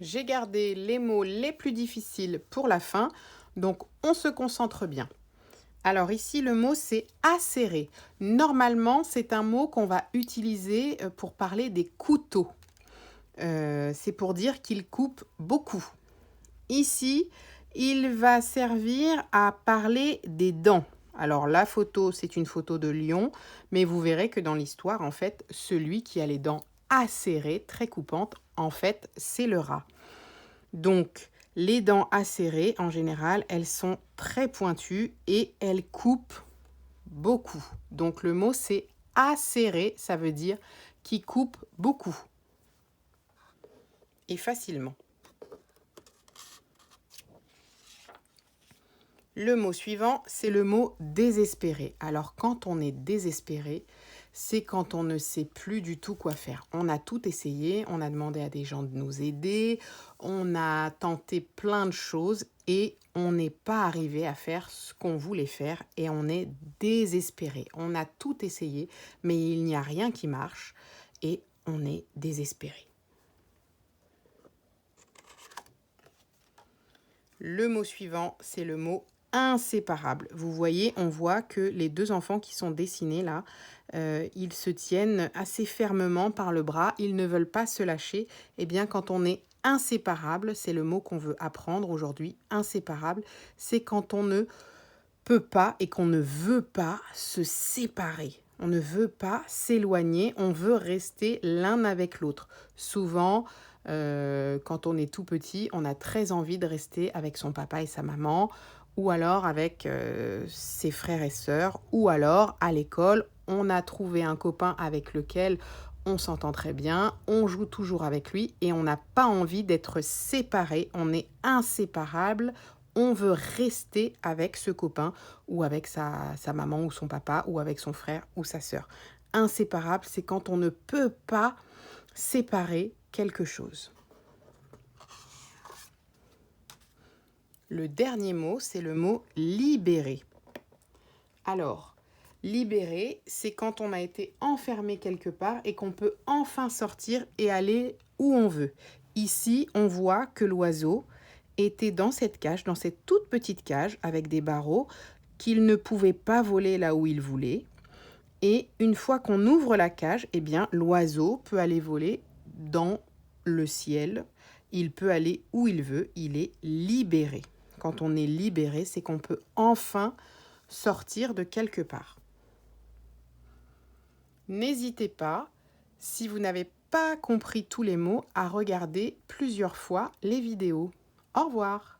J'ai gardé les mots les plus difficiles pour la fin, donc on se concentre bien. Alors ici, le mot c'est acérer. Normalement, c'est un mot qu'on va utiliser pour parler des couteaux. C'est pour dire qu'il coupe beaucoup. Ici, il va servir à parler des dents. Alors la photo, c'est une photo de lion, mais vous verrez que dans l'histoire, en fait, celui qui a les dents acérées, très coupantes, en fait, c'est le rat. Donc, les dents acérées, en général, elles sont très pointues et elles coupent beaucoup. Donc, le mot, c'est acérer, ça veut dire qui coupe beaucoup et facilement. Le mot suivant, c'est le mot désespéré. Alors, quand on est désespéré, c'est quand on ne sait plus du tout quoi faire. On a tout essayé, on a demandé à des gens de nous aider, on a tenté plein de choses et on n'est pas arrivé à faire ce qu'on voulait faire et on est désespéré. On a tout essayé, mais il n'y a rien qui marche et on est désespéré. Le mot suivant, c'est le mot inséparable. Vous voyez, on voit que les deux enfants qui sont dessinés là, ils se tiennent assez fermement par le bras, ils ne veulent pas se lâcher. Eh bien, quand on est inséparable, c'est le mot qu'on veut apprendre aujourd'hui, inséparable, c'est quand on ne peut pas et qu'on ne veut pas se séparer. On ne veut pas s'éloigner, on veut rester l'un avec l'autre. Souvent, quand on est tout petit, on a très envie de rester avec son papa et sa maman, ou alors avec ses frères et sœurs, ou alors à l'école, on a trouvé un copain avec lequel on s'entend très bien, on joue toujours avec lui et on n'a pas envie d'être séparés, on est inséparables, on veut rester avec ce copain ou avec sa maman ou son papa ou avec son frère ou sa sœur. Inséparable, c'est quand on ne peut pas séparer quelque chose. Le dernier mot, c'est le mot libérer. Alors, libérer, c'est quand on a été enfermé quelque part et qu'on peut enfin sortir et aller où on veut. Ici, on voit que l'oiseau était dans cette cage, dans cette toute petite cage avec des barreaux, qu'il ne pouvait pas voler là où il voulait. Et une fois qu'on ouvre la cage, eh bien, l'oiseau peut aller voler dans le ciel. Il peut aller où il veut. Il est libéré. Quand on est libéré, c'est qu'on peut enfin sortir de quelque part. N'hésitez pas, si vous n'avez pas compris tous les mots, à regarder plusieurs fois les vidéos. Au revoir!